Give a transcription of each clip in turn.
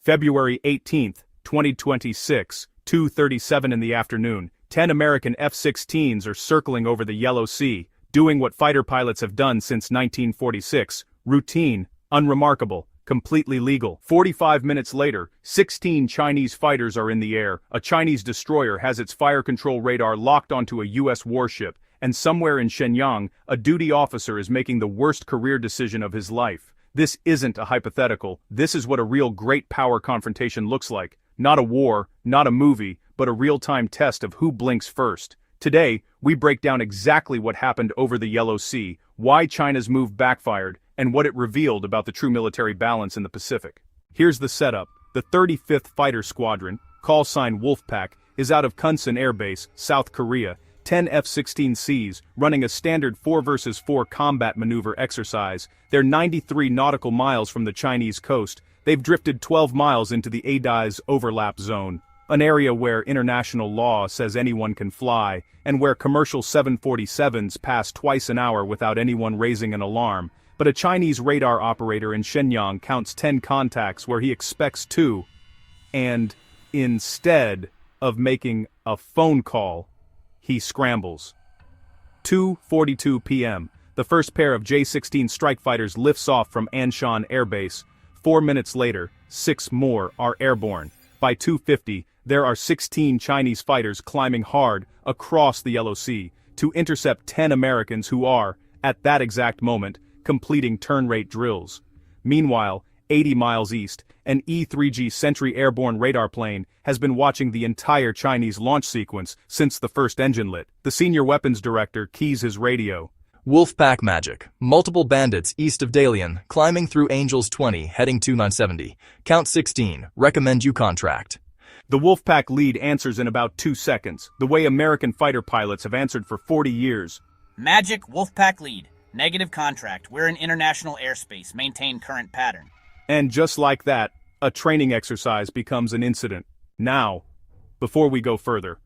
February 18, 2026, 2:37 in the afternoon, 10 American F-16s are circling over the Yellow Sea, doing what fighter pilots have done since 1946, routine, unremarkable, completely legal. 45 minutes later, 16 Chinese fighters are in the air, a Chinese destroyer has its fire control radar locked onto a U.S. warship, and somewhere in Shenyang, a duty officer is making the worst career decision of his life. This isn't a hypothetical, this is what a real great power confrontation looks like. Not a war, not a movie, but a real-time test of who blinks first. Today, we break down exactly what happened over the Yellow Sea, why China's move backfired, and what it revealed about the true military balance in the Pacific. Here's the setup. The 35th Fighter Squadron, call sign Wolfpack, is out of Kunsan Air Base, South Korea, 10 F-16Cs, running a standard 4 vs 4 combat maneuver exercise. They're 93 nautical miles from the Chinese coast. They've drifted 12 miles into the aegis overlap zone, an area where international law says anyone can fly, and where commercial 747s pass twice an hour without anyone raising an alarm. But a Chinese radar operator in Shenyang counts 10 contacts where he expects 2, and instead of making a phone call, he scrambles. 2:42 p.m. The first pair of J-16 strike fighters lifts off from Anshan Air Base. 4 minutes later, 6 more are airborne. By 2:50, there are 16 Chinese fighters climbing hard across the Yellow Sea to intercept 10 Americans who are, at that exact moment, completing turn rate drills. Meanwhile, 80 miles east, an E-3G Sentry airborne radar plane has been watching the entire Chinese launch sequence since the first engine lit. The senior weapons director keys his radio. Wolfpack magic. Multiple bandits east of Dalian, climbing through Angels 20, heading to 970. Count 16, recommend you contract. The Wolfpack lead answers in about 2 seconds, the way American fighter pilots have answered for 40 years. Magic Wolfpack lead. Negative contract. We're in international airspace. Maintain current pattern. And just like that, a training exercise becomes an incident. Now, before we go further,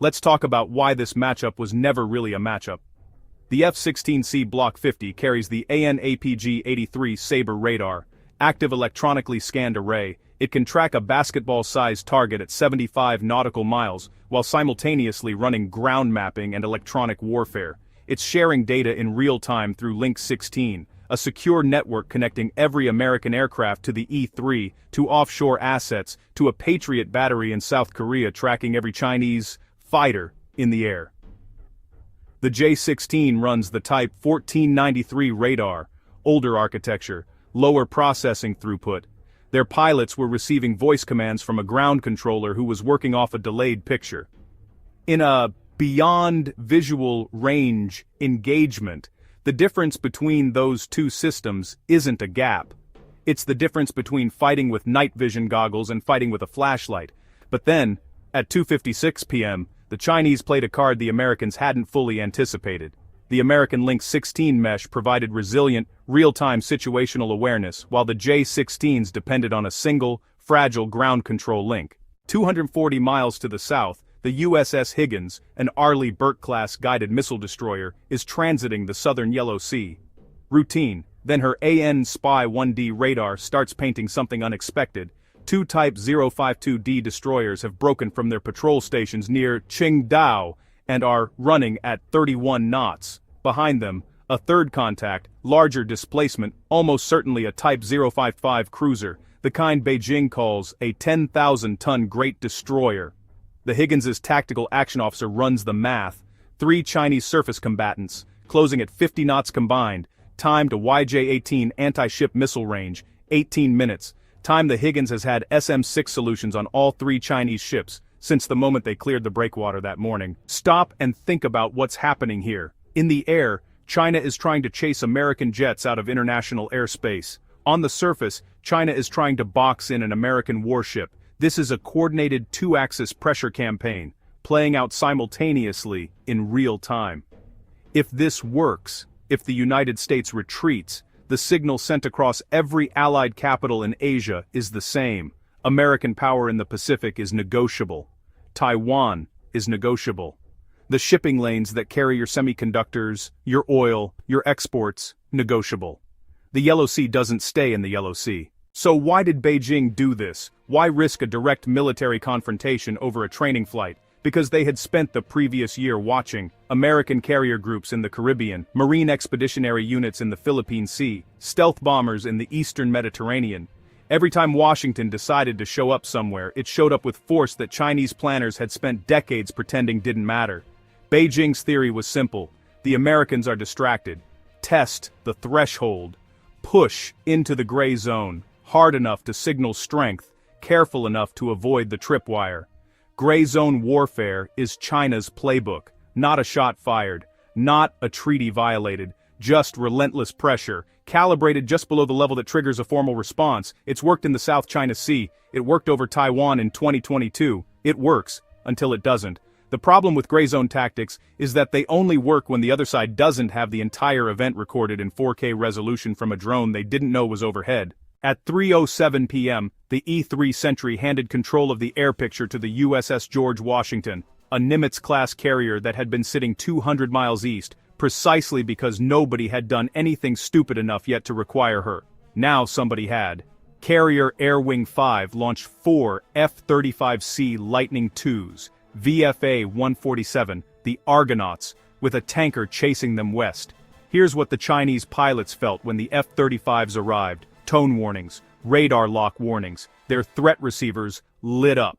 let's talk about why this matchup was never really a matchup. The F-16C Block 50 carries the AN/APG-83 Sabre radar, active electronically scanned array. It can track a basketball-sized target at 75 nautical miles while simultaneously running ground mapping and electronic warfare. It's sharing data in real time through Link 16, a secure network connecting every American aircraft to the E-3, to offshore assets, to a Patriot battery in South Korea tracking every Chinese fighter in the air. The J-16 runs the Type 1493 radar, older architecture, lower processing throughput. Their pilots were receiving voice commands from a ground controller who was working off a delayed picture. In a beyond visual range engagement, the difference between those two systems isn't a gap. It's the difference between fighting with night vision goggles and fighting with a flashlight. But then, at 2:56 p.m., the Chinese played a card the Americans hadn't fully anticipated. The American Link 16 mesh provided resilient, real-time situational awareness, while the J-16s depended on a single, fragile ground control link. 240 miles to the south, the USS Higgins, an Arleigh Burke-class guided missile destroyer, is transiting the southern Yellow Sea. Routine. Then her AN/Spy-1D radar starts painting something unexpected. 2 Type 052D destroyers have broken from their patrol stations near Qingdao and are running at 31 knots. Behind them, a third contact, larger displacement, almost certainly a Type 055 cruiser, the kind Beijing calls a 10,000-ton Great Destroyer. The Higgins' tactical action officer runs the math. 3 Chinese surface combatants, closing at 50 knots combined. Time to YJ-18 anti-ship missile range, 18 minutes. Time the Higgins has had SM-6 solutions on all 3 Chinese ships, since the moment they cleared the breakwater that morning. Stop and think about what's happening here. In the air, China is trying to chase American jets out of international airspace. On the surface, China is trying to box in an American warship. This is a coordinated 2-axis pressure campaign, playing out simultaneously in real time. If this works, if the United States retreats, the signal sent across every allied capital in Asia is the same. American power in the Pacific is negotiable. Taiwan is negotiable. The shipping lanes that carry your semiconductors, your oil, your exports, negotiable. The Yellow Sea doesn't stay in the Yellow Sea. So why did Beijing do this? Why risk a direct military confrontation over a training flight? Because they had spent the previous year watching American carrier groups in the Caribbean, Marine expeditionary units in the Philippine Sea, stealth bombers in the Eastern Mediterranean. Every time Washington decided to show up somewhere, it showed up with force that Chinese planners had spent decades pretending didn't matter. Beijing's theory was simple: the Americans are distracted. Test the threshold. Push into the gray zone, hard enough to signal strength, careful enough to avoid the tripwire. Gray zone warfare is China's playbook, not a shot fired, not a treaty violated, just relentless pressure, calibrated just below the level that triggers a formal response. It's worked in the South China Sea, it worked over Taiwan in 2022, it works, until it doesn't. The problem with gray zone tactics is that they only work when the other side doesn't have the entire event recorded in 4K resolution from a drone they didn't know was overhead. At 3:07 p.m., the E-3 Sentry handed control of the air picture to the USS George Washington, a Nimitz-class carrier that had been sitting 200 miles east, precisely because nobody had done anything stupid enough yet to require her. Now somebody had. Carrier Air Wing 5 launched 4 F-35C Lightning IIs, VFA-147, the Argonauts, with a tanker chasing them west. Here's what the Chinese pilots felt when the F-35s arrived. Tone warnings, radar lock warnings, their threat receivers lit up.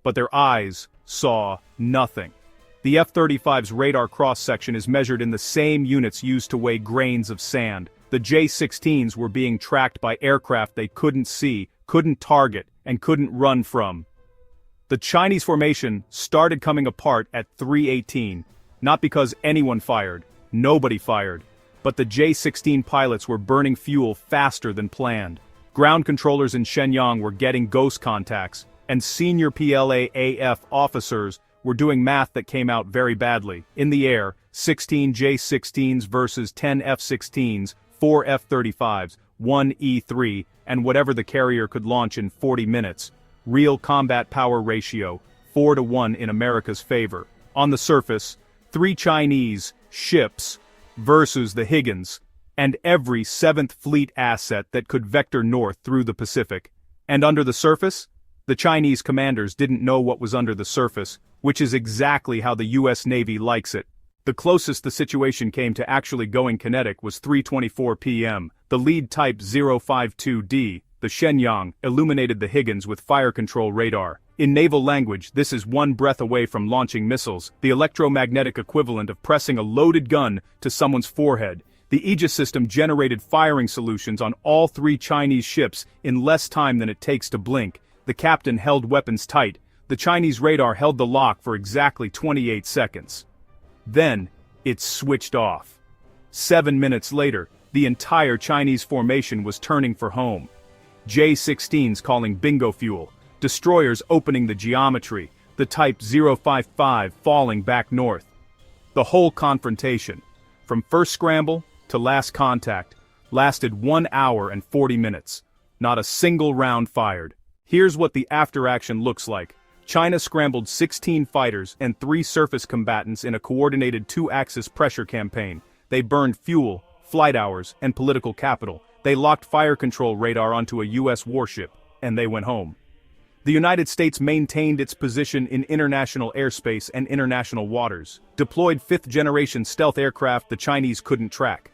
But their eyes saw nothing. The F-35's radar cross-section is measured in the same units used to weigh grains of sand. The J-16s were being tracked by aircraft they couldn't see, couldn't target, and couldn't run from. The Chinese formation started coming apart at 3:18, not because anyone fired, nobody fired, but the J-16 pilots were burning fuel faster than planned. Ground controllers in Shenyang were getting ghost contacts, and senior PLA-AF officers were doing math that came out very badly. In the air, 16 J-16s versus 10 F-16s, 4 F-35s, 1 E-3, and whatever the carrier could launch in 40 minutes. Real combat power ratio, 4-1 in America's favor. On the surface, 3 Chinese ships versus the Higgins, and every 7th Fleet asset that could vector north through the Pacific. And under the surface? The Chinese commanders didn't know what was under the surface, which is exactly how the US Navy likes it. The closest the situation came to actually going kinetic was 3:24 p.m. The lead type 052D, the Shenyang, illuminated the Higgins with fire control radar. In naval language, this is one breath away from launching missiles, the electromagnetic equivalent of pressing a loaded gun to someone's forehead. The aegis system generated firing solutions on all 3 Chinese ships in less time than it takes to blink. The captain held weapons tight. The Chinese radar held the lock for exactly 28 seconds. Then, it switched off. 7 minutes later, the entire Chinese formation was turning for home. J-16s calling bingo fuel, destroyers opening the geometry, the Type 055 falling back north. The whole confrontation, from first scramble to last contact, lasted 1 hour and 40 minutes. Not a single round fired. Here's what the after-action looks like. China scrambled 16 fighters and 3 surface combatants in a coordinated 2-axis pressure campaign. They burned fuel, flight hours, and political capital. They locked fire control radar onto a US warship, and they went home. The United States maintained its position in international airspace and international waters, deployed 5th-generation stealth aircraft the Chinese couldn't track,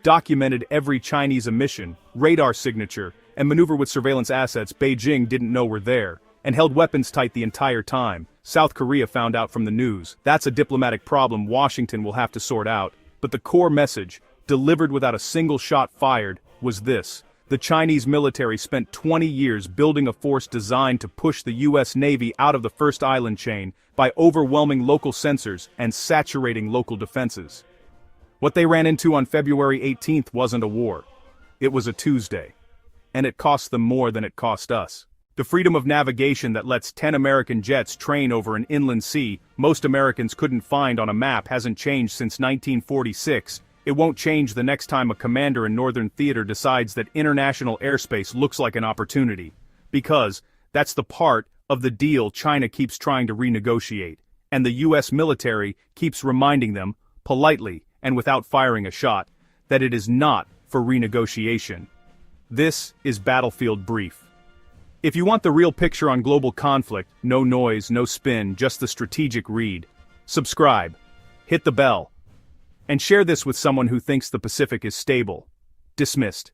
documented every Chinese emission, radar signature, and maneuver with surveillance assets Beijing didn't know were there, and held weapons tight the entire time. South Korea found out from the news. That's a diplomatic problem Washington will have to sort out. But the core message, delivered without a single shot fired, was this. The Chinese military spent 20 years building a force designed to push the US Navy out of the first island chain by overwhelming local sensors and saturating local defenses. What they ran into on February 18th wasn't a war. It was a Tuesday. And it cost them more than it cost us. The freedom of navigation that lets 10 American jets train over an inland sea most Americans couldn't find on a map hasn't changed since 1946. It won't change the next time a commander in Northern Theater decides that international airspace looks like an opportunity. Because that's the part of the deal China keeps trying to renegotiate. And the US military keeps reminding them, politely and without firing a shot, that it is not for renegotiation. This is Battlefield Brief. If you want the real picture on global conflict, no noise, no spin, just the strategic read, subscribe, hit the bell, and share this with someone who thinks the Pacific is stable. Dismissed.